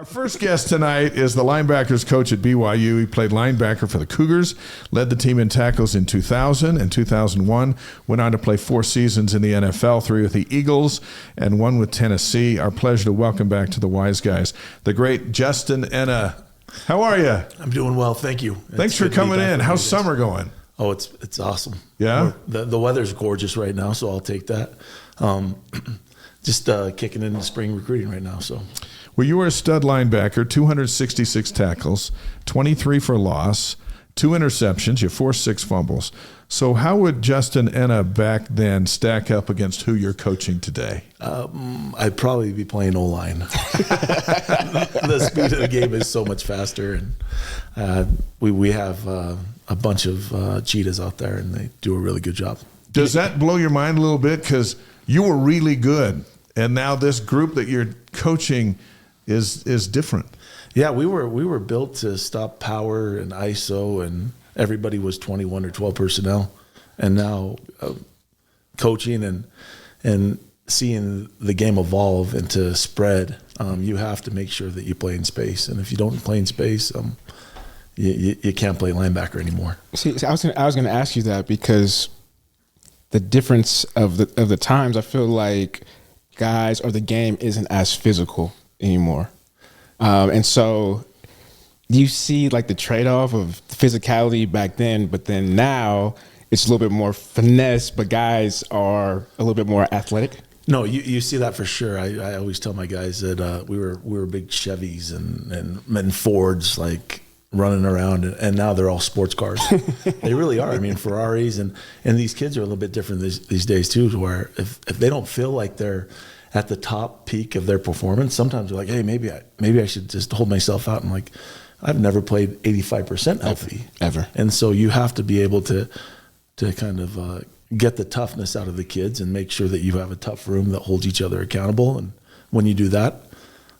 Our first guest tonight is the linebackers coach at BYU. He played linebacker for the Cougars, led the team in tackles in 2000 and 2001, went on to play 4 seasons in the NFL, 3 with the Eagles and 1 with Tennessee. Our pleasure to welcome back to the Wise Guys, the great Justin Ena. How are you? I'm doing well, thank you. Thanks for coming in. How's summer going? Oh, it's awesome. Yeah? The weather's gorgeous right now, so I'll take that. Just kicking into spring recruiting right now. So, well, you were a stud linebacker, 266 tackles, 23 for loss, 2 interceptions. You forced 6 fumbles. So how would Justin Ena back then stack up against who you're coaching today? I'd probably be playing O-line. The speed of the game is so much faster, and we have a bunch of cheetahs out there, and they do a really good job. Does that blow your mind a little bit? Because you were really good, and now this group that you're coaching is different. Yeah, we were built to stop power and ISO, and everybody was 21 or 12 personnel. And now coaching and seeing the game evolve into spread, you have to make sure that you play in space. And if you don't play in space, you can't play linebacker anymore. See, I was going to ask you that, because the difference of the times, I feel like guys or the game isn't as physical anymore. And so you see like the trade-off of physicality back then, but then now it's a little bit more finesse, but guys are a little bit more athletic. No, you see that for sure. I always tell my guys that we were big Chevys and Fords, like running around, and now they're all sports cars. They really are. I mean, Ferraris, and these kids are a little bit different these days too, to where if they don't feel like they're at the top peak of their performance, sometimes they're like, hey, maybe I should just hold myself out. And like, I've never played 85% healthy. Ever. And so you have to be able to kind of get the toughness out of the kids and make sure that you have a tough room that holds each other accountable. And when you do that,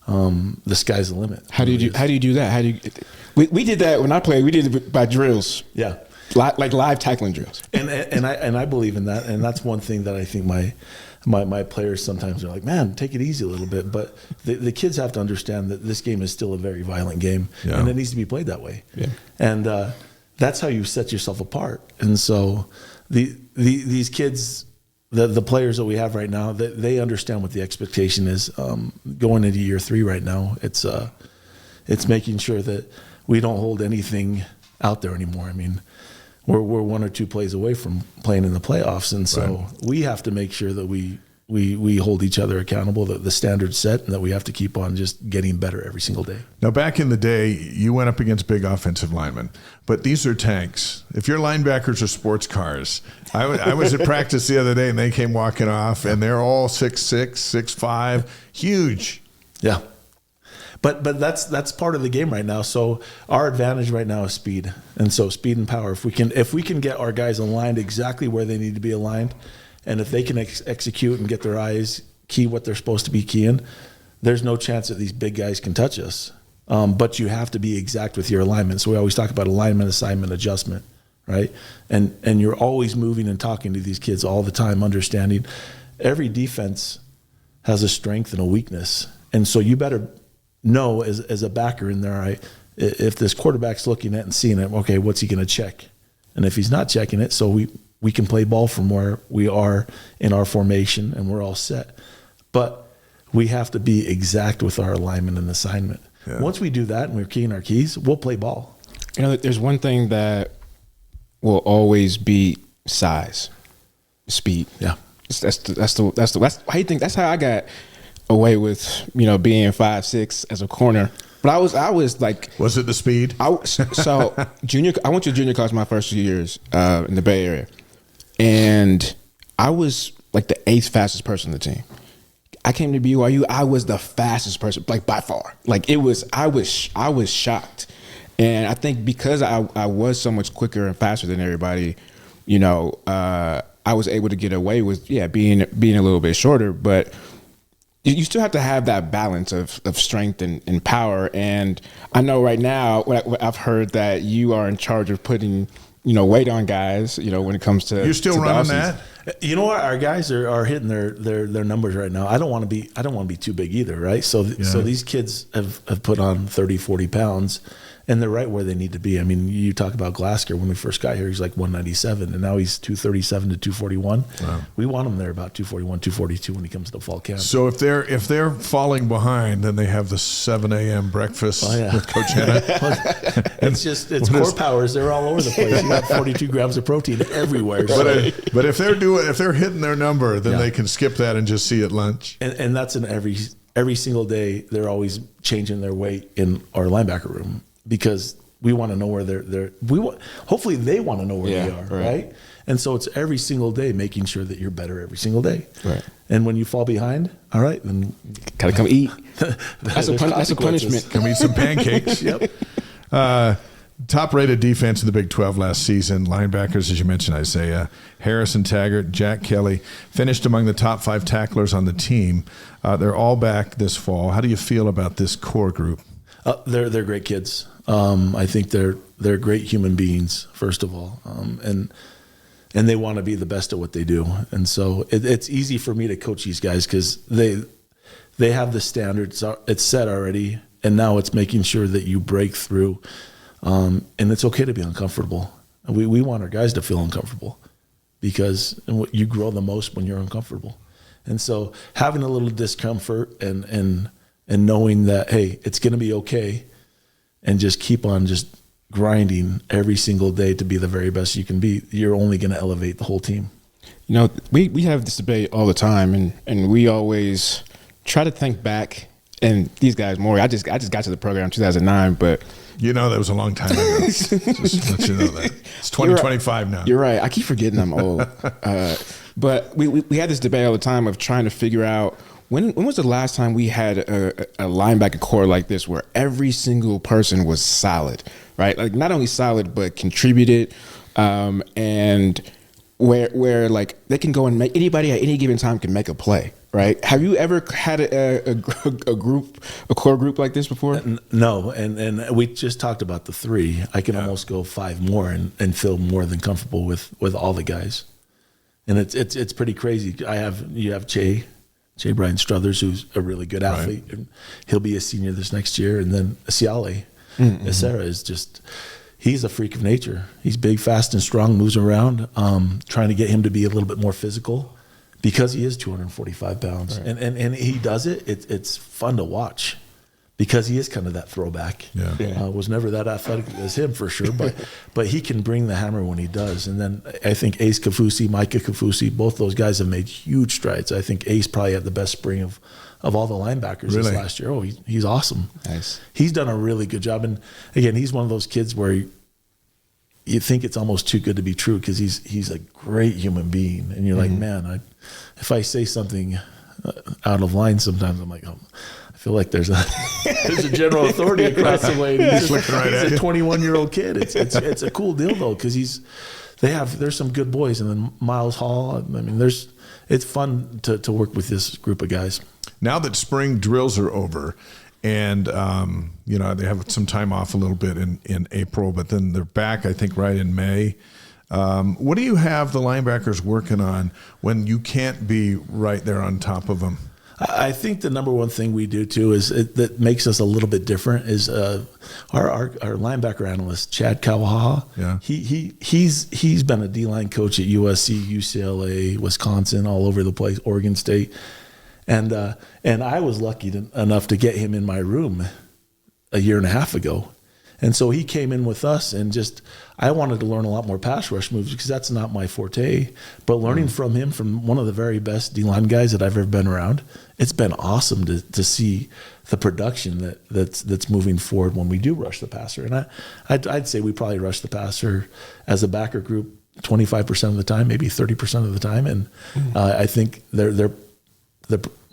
the sky's the limit. How do you do that? We did that when I played. We did it by drills. Yeah. Like live tackling drills. And I believe in that. And that's one thing that I think my players sometimes are like, man, take it easy a little bit. But the kids have to understand that this game is still a very violent game, and it needs to be played that way. Yeah. And that's how you set yourself apart. And so these kids, the players that we have right now, they understand what the expectation is. Going into year 3 right now, it's making sure that we don't hold anything out there anymore. I mean, we're 1 or 2 plays away from playing in the playoffs, and so we have to make sure that we hold each other accountable, that the standard's set, and that we have to keep on just getting better every single day. Now, back in the day, you went up against big offensive linemen, but these are tanks. If your linebackers are sports cars, I was at practice the other day, and they came walking off, and they're all 6'6", 6'5", huge. Yeah. But that's part of the game right now. So our advantage right now is speed, and so speed and power. If we can get our guys aligned exactly where they need to be aligned, and if they can execute and get their eyes key what they're supposed to be keying, there's no chance that these big guys can touch us. But you have to be exact with your alignment. So we always talk about alignment, assignment, adjustment, right? And you're always moving and talking to these kids all the time, understanding every defense has a strength and a weakness, and so you better know as a backer in there, if this quarterback's looking at and seeing it, okay, what's he going to check? And if he's not checking it, so we can play ball from where we are in our formation, and we're all set. But we have to be exact with our alignment and assignment. Yeah. Once we do that and we're keying our keys, we'll play ball. You know, there's one thing that will always be size, speed. Yeah, that's how you think. That's how I got away with, being 5'6" as a corner. But I was like, was it the speed? I went to junior college my first 2 years in the Bay Area, and I was like the 8th fastest person on the team. I came to BYU, I was the fastest person, like by far. Like I was shocked, and I think because I was so much quicker and faster than everybody, I was able to get away with being a little bit shorter, but you still have to have that balance of strength and power. And I know right now, what I've heard that you are in charge of putting, weight on guys, when it comes to. You're still running that? You know what? Our guys are hitting their numbers right now. I don't want to be too big either, right? So these kids have put on 30, 40 pounds, and they're right where they need to be. I mean, you talk about Glasker. When we first got here, he's like 197, and now he's 237 to 241. Wow. We want him there about 241, 242 when he comes to fall camp. So if they're falling behind, then they have the 7 a.m. breakfast with Coach Ena. It's core powers. They're all over the place. You got 42 grams of protein everywhere. But if they're hitting their number, then they can skip that and just see at lunch. And that's in every single day. They're always changing their weight in our linebacker room, because we want to know where hopefully they want to know where they are, right? And so it's every single day making sure that you're better every single day. Right. And when you fall behind, all right, then gotta come eat. That's a punishment. Come eat some pancakes. Yep. Top-rated defense in the Big 12 last season. Linebackers, as you mentioned, Isaiah, Harrison Taggart, Jack Kelly, finished among the top 5 tacklers on the team. They're all back this fall. How do you feel about this core group? They're great kids. I think they're great human beings, first of all, and they want to be the best at what they do. And so it's easy for me to coach these guys because they have the standards. It's set already, and now it's making sure that you break through. And it's okay to be uncomfortable. We want our guys to feel uncomfortable, because you grow the most when you're uncomfortable. And so having a little discomfort and knowing that, hey, it's going to be okay, and just keep on just grinding every single day to be the very best you can be, you're only going to elevate the whole team. You know, we have this debate all the time, and we always try to think back. And these guys, Maury, I just got to the program in 2009, but you know that was a long time ago. Just let you know that it's 2025 now. You're right. I keep forgetting I'm old. But we had this debate all the time of trying to figure out when was the last time we had a linebacker core like this, where every single person was solid, right? Like not only solid but contributed, and where like they can go and make, anybody at any given time can make a play. Right? Have you ever had a core group like this before? No, and we just talked about the 3. I can almost go 5 more and feel more than comfortable with all the guys, and it's pretty crazy. You have Jayden Struthers, who's a really good athlete, and he'll be a senior this next year, and then Sese is he's a freak of nature. He's big, fast, and strong, moves around. Trying to get him to be a little bit more physical, because he is 245 pounds, and he does it. It's fun to watch, because he is kind of that throwback. Was never that athletic as him for sure, but he can bring the hammer when he does. And then I think Micah Kafusi, both those guys have made huge strides. I think Ace probably had the best spring of all the linebackers this last year. Oh, he's awesome. Nice. He's done a really good job. And again, he's one of those kids where you think it's almost too good to be true, because he's a great human being, and you're like, man, if I say something out of line, sometimes I'm like, I feel like there's a general authority across the way. He's a 21-year-old kid. It's a cool deal though, because there's some good boys, and then Miles Hall. I mean, it's fun to work with this group of guys. Now that spring drills are over, and they have some time off a little bit in April, but then they're back, I think, right in May. What do you have the linebackers working on when you can't be right there on top of them? I think the number one thing we do too that makes us a little bit different is our linebacker analyst, Chad Kawaha. Yeah. He's been a D-line coach at USC, UCLA, Wisconsin, all over the place, Oregon State. And I was lucky enough to get him in my room a year and a half ago. And so he came in with us, and I wanted to learn a lot more pass rush moves, because that's not my forte. But learning from him, from one of the very best D-line guys that I've ever been around, it's been awesome to see the production that's moving forward when we do rush the passer. And I'd say we probably rush the passer as a backer group 25% of the time, maybe 30% of the time. And I think the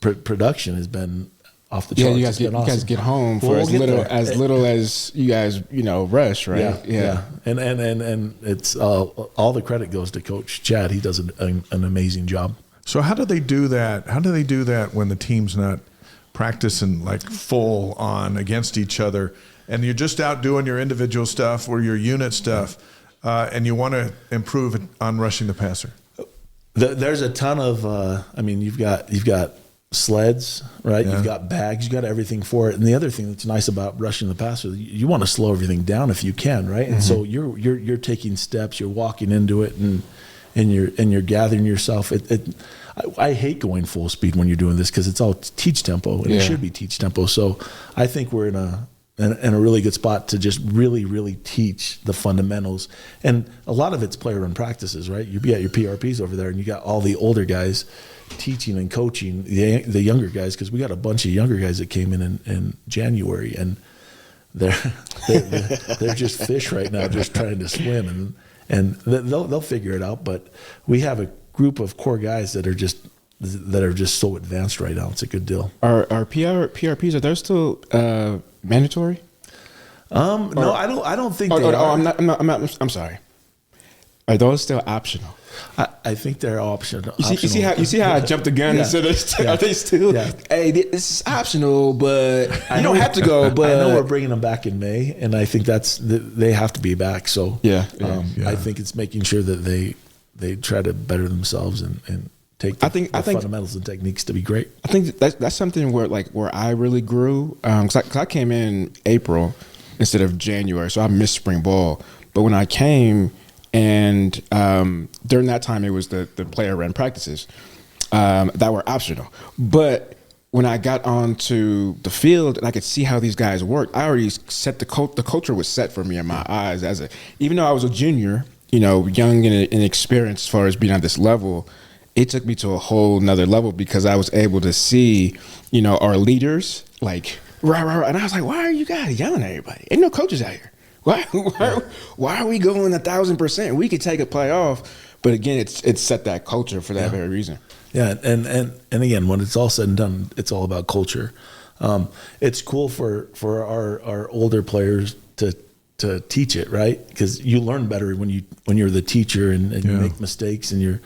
production has been off the charts. You guys get home for as little as you guys rush, right? Yeah. And it's all the credit goes to Coach Chad. He does an amazing job. So how do they do that? How do they do that when the team's not practicing like full on against each other, and you're just out doing your individual stuff or your unit stuff, and you want to improve on rushing the passer? There's a ton of. You've got sleds, right? Yeah. You've got bags. You got everything for it. And the other thing that's nice about rushing the passer, you want to slow everything down if you can, right? And so you're taking steps. You're walking into it, and you're gathering yourself. I hate going full speed when you're doing this because it's all teach tempo, and it should be teach tempo. So I think we're in a really good spot to just really, really teach the fundamentals. And a lot of it's player run practices, right? You got your PRPs over there, and you got all the older guys teaching and coaching the younger guys, because we got a bunch of younger guys that came in January, and they're just fish right now, just trying to swim, and they'll figure it out. But we have a group of core guys that are just so advanced right now. It's a good deal. Are PRPs, are those still mandatory? No, I don't think they are. I'm sorry. Are those still optional? I think they're optional. You see how I jumped the gun and said, are they still? Yeah. Hey, this is optional, but you don't have to go. But I know we're bringing them back in May, and I think they have to be back. So I think it's making sure that they try to better themselves and take the fundamentals and techniques to be great. I think that's something where I really grew, because I came in April instead of January, so I missed spring ball. But when I came, and during that time, it was the player run practices that were optional. But when I got onto the field and I could see how these guys worked, I already set the culture was set for me in my eyes. Even though I was a junior, young and inexperienced as far as being at this level, it took me to a whole nother level because I was able to see, our leaders like rah, and I was like, why are you guys yelling at everybody? Ain't no coaches out here. Why are we going 1,000%? We could take a play off, but again, it's set that culture for that very reason. Yeah, and again, when it's all said and done, it's all about culture. It's cool for our older players to teach it, right? Because you learn better when you're the teacher and you make mistakes and you're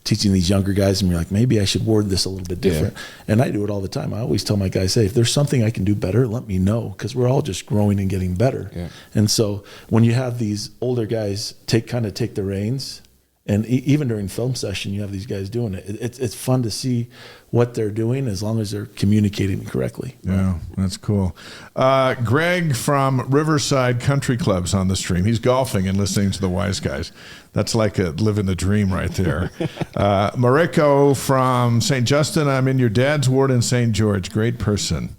teaching these younger guys, and you're like, maybe I should word this a little bit different. And I do it all the time. I always tell my guys, hey, if there's something I can do better, let me know, because we're all just growing and getting better. Yeah. And so when you have these older guys take the reins, and even during film session, you have these guys doing it. It's fun to see what they're doing as long as they're communicating correctly. Yeah, that's cool. Greg from Riverside Country Club's on the stream. He's golfing and listening to the Wise Guys. That's like living the dream right there. Mariko from St. Justin. I'm in your dad's ward in St. George. Great person.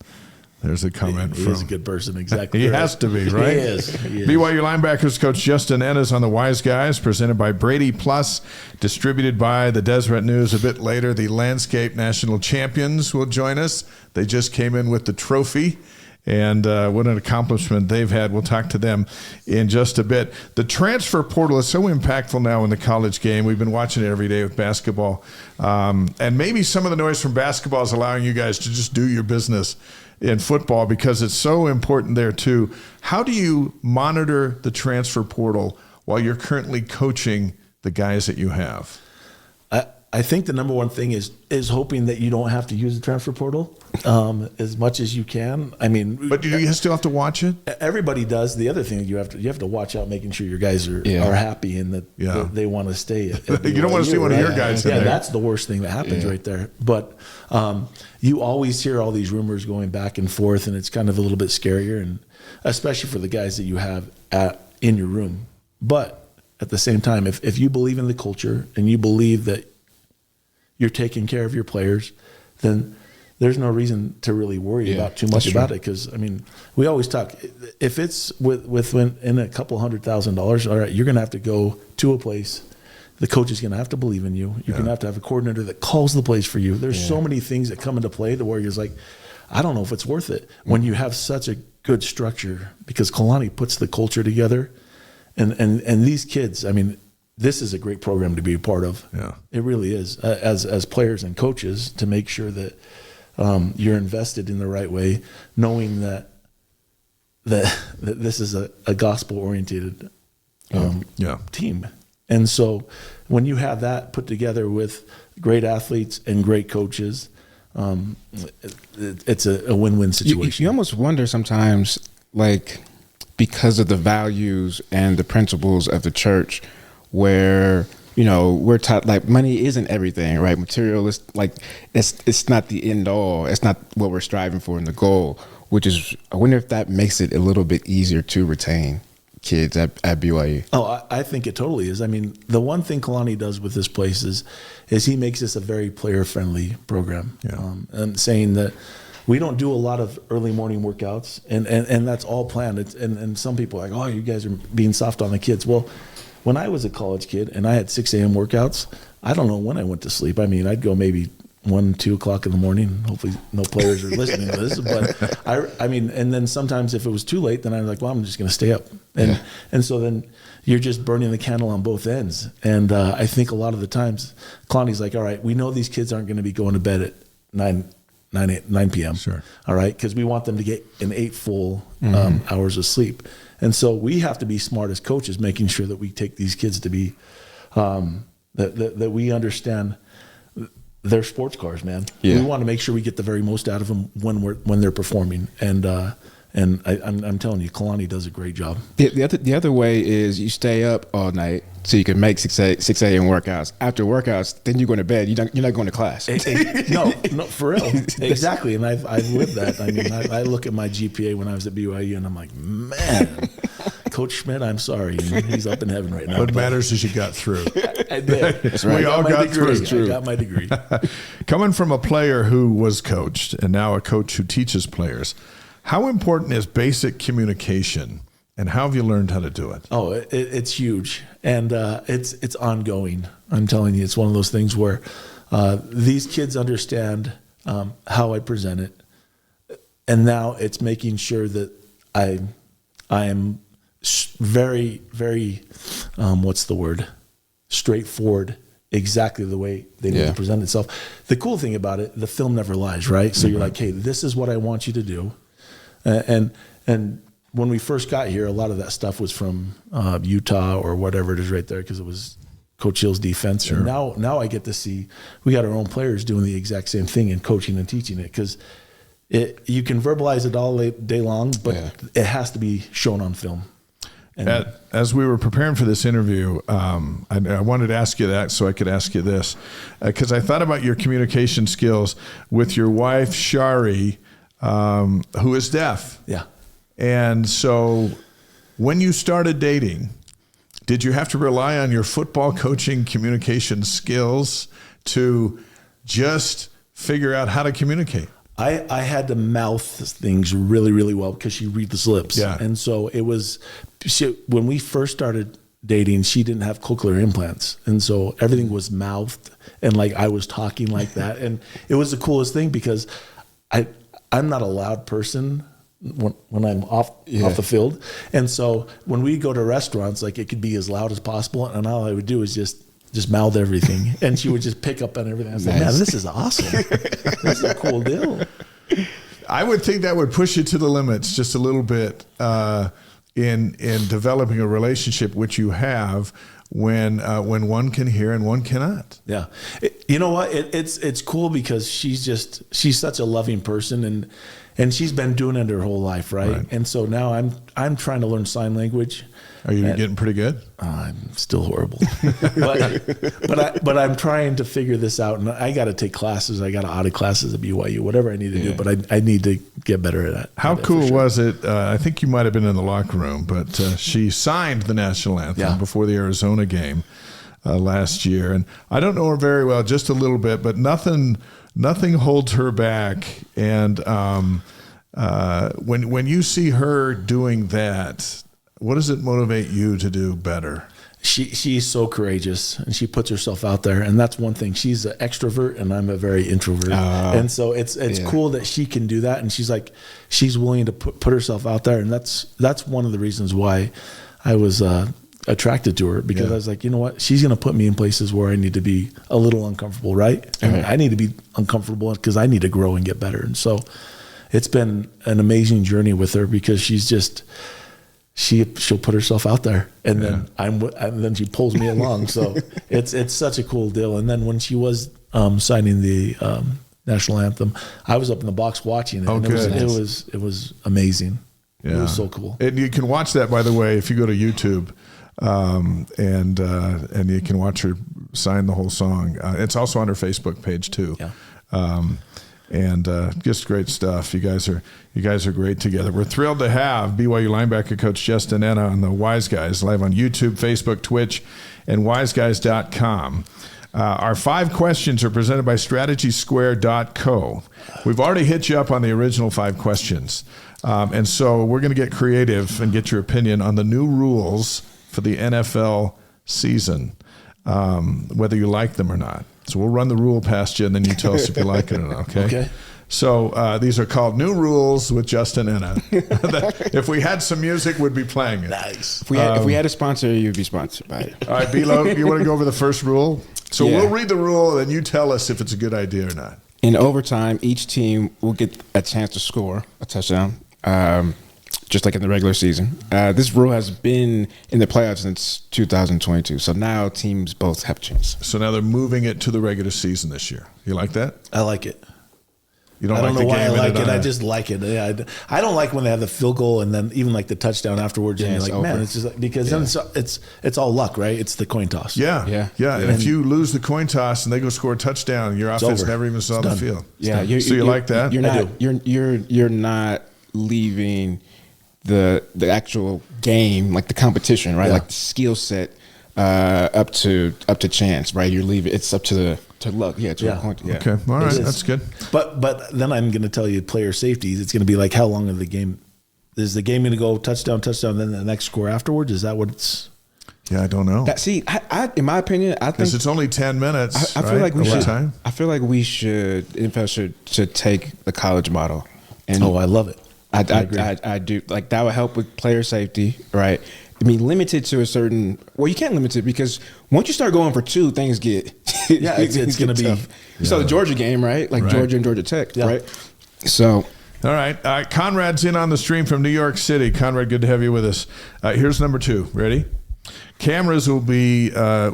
There's a comment he from... He is a good person, exactly. He has to be, right? He is. BYU Linebackers coach Justin Ena is on the Wise Guys, presented by Brady Plus, distributed by the Deseret News. A bit later, the Landscape National Champions will join us. They just came in with the trophy, and what an accomplishment they've had. We'll talk to them in just a bit. The transfer portal is so impactful now in the college game. We've been watching it every day with basketball. And maybe some of the noise from basketball is allowing you guys to just do your business in football, because it's so important there too. How do you monitor the transfer portal while you're currently coaching the guys that you have? I think the number one thing is hoping that you don't have to use the transfer portal as much as you can. I mean, but do you still have to watch it? Everybody does. The other thing you have to watch out, making sure your guys are happy and that they want to stay. You don't want to see one of your guys in there. That's the worst thing that happens right there. But you always hear all these rumors going back and forth, and it's kind of a little bit scarier, and especially for the guys that you have in your room. But at the same time, if you believe in the culture and you believe that you're taking care of your players, then there's no reason to really worry about too much about it. Because, I mean, we always talk, if it's within a couple $100,000, all right, you're going to have to go to a place. The coach is going to have to believe in you. You're going to have a coordinator that calls the plays for you. There's so many things that come into play to where you're like, I don't know if it's worth it. When you have such a good structure, because Kalani puts the culture together, and these kids, I mean, this is a great program to be a part of. Yeah, it really is. As players and coaches, to make sure that you're invested in the right way, knowing that this is a gospel oriented team. And so, when you have that put together with great athletes and great coaches, it's a win-win situation. You almost wonder sometimes, like, because of the values and the principles of the church, where we're taught like money isn't everything, right? Material is like it's not the end all. It's not what we're striving for in the goal. Which is, I wonder if that makes it a little bit easier to retain kids at BYU. Oh, I think it totally is. I mean, the one thing Kalani does with this place is he makes this a very player-friendly program. Yeah. And saying that we don't do a lot of early morning workouts, and that's all planned. And some people are like, oh, you guys are being soft on the kids. Well, when I was a college kid and I had 6 a.m. workouts, I don't know when I went to sleep. I mean, I'd go maybe 1, 2 o'clock in the morning. Hopefully no players are listening to this, but I mean, and then sometimes if it was too late, then I was like, well, I'm just going to stay up. And so then you're just burning the candle on both ends. And I think a lot of the times Kalani's like, all right, we know these kids aren't going to be going to bed at 9 p.m. Sure. All right. Because we want them to get 8 full hours of sleep. And so we have to be smart as coaches, making sure that we take these kids to be, that we understand they're sports cars, man. Yeah. We want to make sure we get the very most out of them when they're performing. And I'm telling you, Kalani does a great job. The other way is you stay up all night so you can make 6 a.m. workouts. After workouts, then you're going to bed. You're not going to class. No, for real. Exactly. And I've lived that. I mean, I look at my GPA when I was at BYU, and I'm like, man, Coach Schmidt, I'm sorry. He's up in heaven right now. What matters is you got through. I did. That's right. We all got through. I got my degree. Coming from a player who was coached and now a coach who teaches players, how important is basic communication, and how have you learned how to do it? Oh, it's huge, and it's ongoing. I'm telling you, it's one of those things where these kids understand how I present it, and now it's making sure that I am very, very, what's the word? Straightforward, exactly the way they need to present itself. The cool thing about it, the film never lies, right? So you're like, hey, this is what I want you to do. And when we first got here, a lot of that stuff was from Utah or whatever it is right there, because it was Coach Hill's defense. Sure. And now I get to see we got our own players doing the exact same thing and coaching and teaching it, because you can verbalize it all day long, but it has to be shown on film. As we were preparing for this interview, I wanted to ask you that so I could ask you this, because I thought about your communication skills with your wife, Sheri, who is deaf. Yeah. And so when you started dating, did you have to rely on your football coaching communication skills to just figure out how to communicate? I had to mouth things really, really well because she reads the lips. Yeah. And so it was, when we first started dating, she didn't have cochlear implants. And so everything was mouthed, and like I was talking like that. And it was the coolest thing because I'm not a loud person when I'm off the field. And so when we go to restaurants, like it could be as loud as possible. And all I would do is just mouth everything, and she would just pick up on everything. I was like, man, this is awesome. This is a cool deal. I would think that would push you to the limits just a little bit in developing a relationship, which you have when one can hear and one cannot. Yeah, you know what? It's cool because she's such a loving person, and she's been doing it her whole life, right? And so now I'm trying to learn sign language. Are you getting pretty good? I'm still horrible, but I'm trying to figure this out, and I got to take classes. I got to audit classes at BYU, whatever I need to do. But I need to get better at that. How cool was it? I think you might have been in the locker room, but she signed the national anthem before the Arizona game last year, and I don't know her very well, just a little bit, but nothing holds her back. And when you see her doing that, what does it motivate you to do better? She's so courageous, and she puts herself out there, and that's one thing. She's an extrovert, and I'm a very introvert, and so it's cool that she can do that, and she's willing to put herself out there, and that's one of the reasons why I was attracted to her, because I was like, you know what, she's going to put me in places where I need to be a little uncomfortable, right? And I need to be uncomfortable because I need to grow and get better, and so it's been an amazing journey with her, because she'll put herself out there, and then and then she pulls me along. So it's such a cool deal. And then when she was signing the national anthem, I was up in the box watching it. Oh, and good. It was amazing. Yeah. It was so cool. And you can watch that, by the way, if you go to YouTube, and you can watch her sign the whole song. It's also on our Facebook page too. Yeah. And just great stuff. You guys are great together. We're thrilled to have BYU linebacker coach Justin Ena on the Wise Guys live on YouTube, Facebook, Twitch, and wiseguys.com. Our 5 questions are presented by strategysquare.co. We've already hit you up on the original 5 questions. And so we're going to get creative and get your opinion on the new rules for the NFL season, whether you like them or not. So we'll run the rule past you, and then you tell us if you like it or not, okay? Okay. So these are called New Rules with Justin Ena. If we had some music, we'd be playing it. Nice. If we had a sponsor, you'd be sponsored by it. All right, Bilo, you want to go over the first rule? So Yeah. we'll read the rule, and you tell us if it's a good idea or not. In overtime, each team will get a chance to score a touchdown, just like in the regular season. This rule has been in the playoffs since 2022, so now teams both have a chance. So now they're moving it to the regular season this year. You like that? I like it. You don't I don't like know the why I game like it. on I a- just like it. Yeah, I don't like when they have the field goal and then even like the touchdown afterwards. Yeah, And you're it's like, man, over. it's just like, because then it's all luck, right? It's the coin toss. Yeah. Yeah. And if you lose the coin toss and they go score a touchdown, your offense over. never even saw It's the done. field. Yeah, So you like that? You're I not. You're not leaving the actual game, like the competition, right? Yeah. Like the skill set, up to chance, right? You're leaving. It's up to luck. Yeah. To Yeah. the point. Yeah. Okay. All right. is. That's good. But then I'm going to tell you player safeties. It's going to be like how long of the game is the game going to go touchdown, then the next score afterwards? Is that what it's? Yeah, I don't know. I in my opinion, I think Because it's only 10 minutes. I feel right? like we should. Overtime. I feel like we should. NFL should take the college model. And Oh, I love it. I agree. do. Like that would help with player safety, right? I mean, limited to a certain. Well, you can't limit it because once you start going for 2, things get. Yeah, it's gonna be- tough. You saw the Georgia game, right? Like Right. Georgia and Georgia Tech, Yeah. right? So All right. Conrad's in on the stream from New York City. Conrad, good to have you with us. Here's number 2. Ready? Cameras will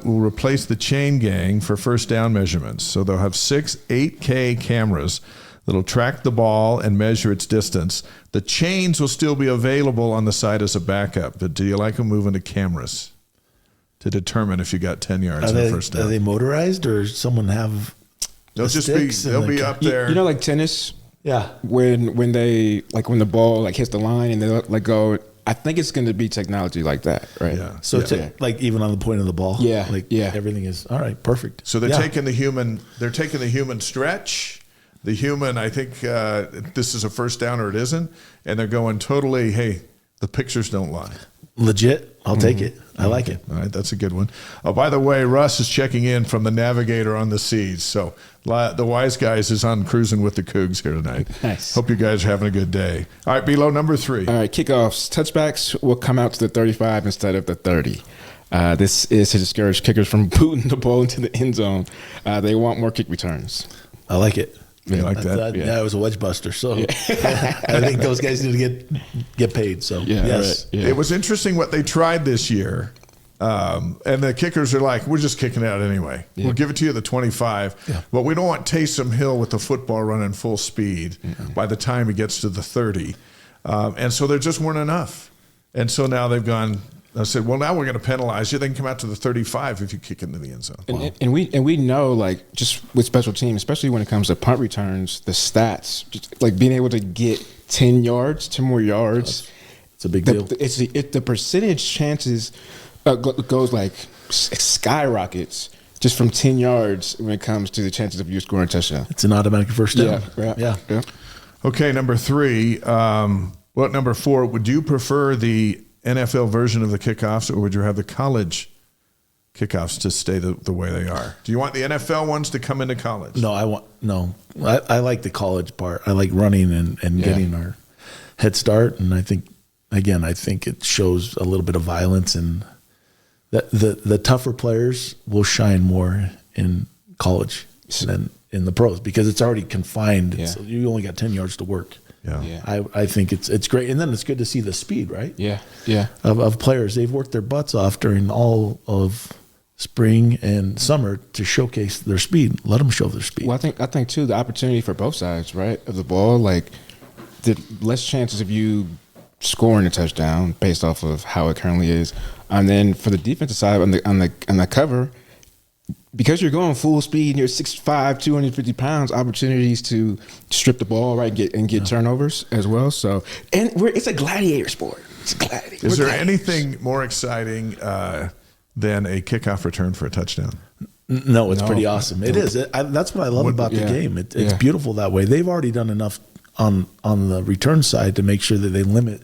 replace the chain gang for first down measurements. So they'll have 6 8K cameras that'll track the ball and measure its distance. The chains will still be available on the side as a backup. But do you like them moving to cameras to determine if you got 10 yards on the first Are down? they motorized or someone have? They'll the just be sticks and they'll the be ca- up there. you know, like tennis, Yeah. when they like when the ball like hits the line and they let go. I think it's going to be technology like that, right? Yeah. So Yeah. like even on the point of the ball. Yeah, Like yeah. everything is all right. Perfect. So they're Yeah. taking the human stretch, the human, I think this is a first down or it isn't, and they're going totally, hey, the pictures don't lie. Legit. I'll take it. I like it. All right, that's a good one. Oh, by the way, Russ is checking in from the Navigator on the Seas. So the Wise Guys is on cruising with the Cougs here tonight. Nice. Hope you guys are having a good day. All right, below number 3. All right, kickoffs. Touchbacks will come out to the 35 instead of the 30. This is to discourage kickers from booting the ball into the end zone. They want more kick returns. I like it. You like that? Yeah, it was a wedge buster. So I think those guys need to get paid. So Yeah, yes. right. Yeah. It was interesting what they tried this year. And the kickers are like, we're just kicking it out anyway. Yeah. We'll give it to you at the 25. Yeah. But we don't want Taysom Hill with the football running full speed by the time he gets to the 30. And so there just weren't enough. And so now they've gone, I said, well, now we're going to penalize you. They can come out to the 35 if you kick into the end zone. And we know, like, just with special teams, especially when it comes to punt returns, the stats, just like being able to get 10 yards, 10 more yards. It's a big deal. The percentage chances goes like skyrockets just from 10 yards when it comes to the chances of you scoring a touchdown. It's an automatic first down. Yeah. Okay, number 3. Number 4, would you prefer the NFL version of the kickoffs, or would you have the college kickoffs to stay the way they are? Do you want the NFL ones to come into college? No, I like the college part. I like running and getting our head start. And I think it shows a little bit of violence, and that the tougher players will shine more in college than in the pros because it's already confined. Yeah. So you only got 10 yards to work. Yeah. I think it's great. And then it's good to see the speed, right? Yeah. Of players. They've worked their butts off during all of spring and summer to showcase their speed. Let them show their speed. Well, I think too, the opportunity for both sides, right, of the ball, like the less chances of you scoring a touchdown based off of how it currently is, and then for the defensive side on the cover, because you're going full speed and you're 6'5", 250 pounds, opportunities to strip the ball, right, get turnovers as well. So, and it's a gladiator sport. It's a gladiator. Is there anything more exciting than a kickoff return for a touchdown? No, it's pretty awesome. It is. That's what I love about the game. It's beautiful that way. They've already done enough on the return side to make sure that they limit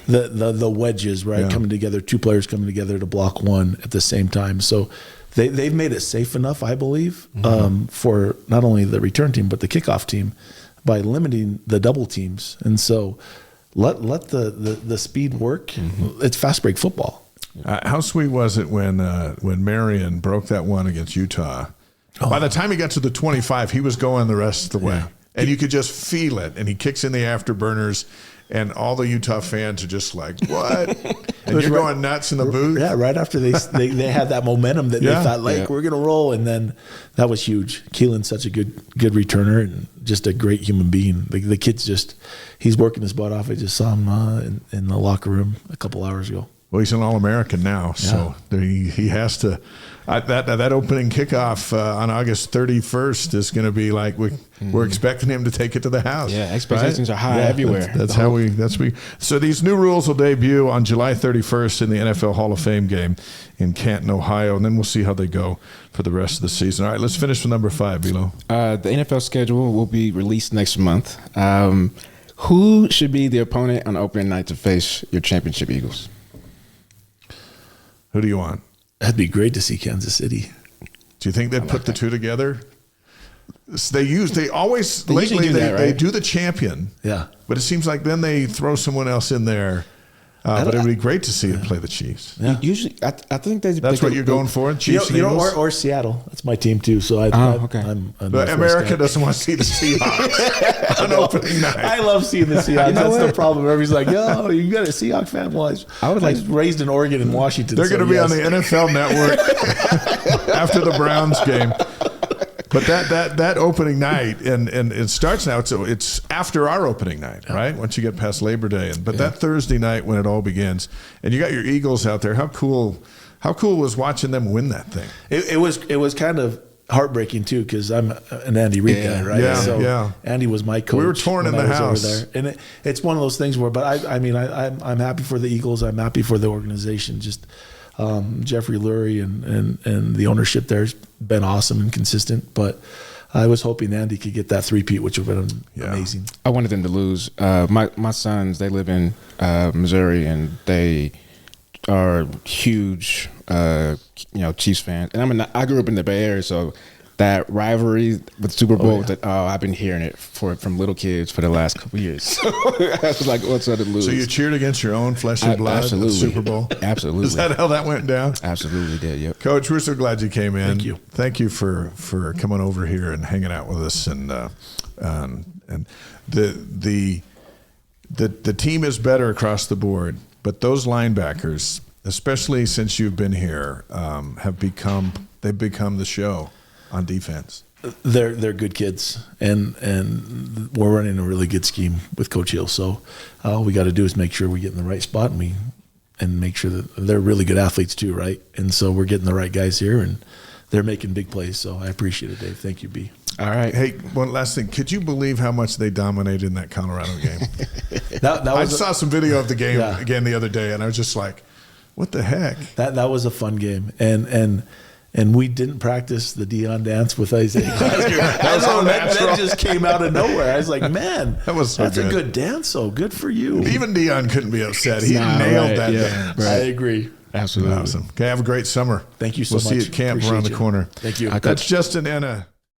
the wedges, right, coming together, two players coming together to block one at the same time. So they've made it safe enough, I believe, for not only the return team but the kickoff team by limiting the double teams. And so let the speed work. It's fast break football. How sweet was it when Marion broke that one against Utah? By the time he got to the 25, he was going the rest of the way. And you could just feel it. And he kicks in the afterburners, and all the Utah fans are just like, what? And you're going nuts in the booth? Yeah, right after they had that momentum that they thought, we're going to roll. And then that was huge. Keelan's such a good returner and just a great human being. The kid's he's working his butt off. I just saw him in the locker room a couple hours ago. Well, he's an All-American now, so he has to. That opening kickoff on August 31st is going to be like we're expecting him to take it to the house. Yeah, expectations are high everywhere. So these new rules will debut on July 31st in the NFL Hall of Fame game in Canton, Ohio, and then we'll see how they go for the rest of the season. All right, let's finish with number 5, Bilo. The NFL schedule will be released next month. Who should be the opponent on opening night to face your championship Eagles? Who do you want? That'd be great to see Kansas City. Do you think they'd put the two together? They always lately they do the champion. Yeah. But it seems like then they throw someone else in there. But it would be great to see them play the Chiefs. Yeah. Usually, I think that's what you're going for. Chiefs, or Seattle. That's my team too. So I'm but America doesn't want to see the Seahawks on opening night. I love seeing the Seahawks. That's the problem. Everybody's like, "Yo, you got a Seahawks fan?" Well, I was raised in Oregon and Washington. They're going to be on the NFL Network after the Browns game. But that opening night, and it starts now. It's after our opening night, right? Once you get past Labor Day, but that Thursday night when it all begins, and you got your Eagles out there. How cool was watching them win that thing? It was kind of heartbreking too, because I'm an Andy Reid guy, right? Yeah. Andy was my coach. We were torn in the house over there, and it's one of those things where. But I'm happy for the Eagles. I'm happy for the organization. Just. Jeffrey Lurie and the ownership there's been awesome and consistent, but I was hoping Andy could get that three-peat, which would have been amazing. I wanted them to lose. My sons, they live in Missouri, and they are huge Chiefs fans. And I grew up in the Bay Area, so that rivalry with Super Bowl, I've been hearing it from little kids for the last couple of years. So I was like, what's that to lose? So you cheered against your own flesh and blood at the Super Bowl? Absolutely. Is that how that went down? Absolutely did, yep. Coach, we're so glad you came in. Thank you. for coming over here and hanging out with us. And the team is better across the board, but those linebackers, especially since you've been here, they've become the show on defense. They're good kids, and we're running a really good scheme with Coach Hill. So all we got to do is make sure we get in the right spot, and make sure that they're really good athletes too, right? And so we're getting the right guys here, and they're making big plays. So I appreciate it, Dave. Thank you, B. All right. Hey, one last thing. Could you believe how much they dominated in that Colorado game? I saw some video of the game again the other day, and I was just like, what the heck? That was a fun game, and we didn't practice the Deion dance with Isaiah Glasker. that just came out of nowhere. I was like, man, that's a good dance. So good for you. Even Deion couldn't be upset. He nailed that dance. Right. I agree. Absolutely. Awesome. Okay, have a great summer. Thank you so much. We'll see you at camp around the corner. Thank you. That's Justin Ena.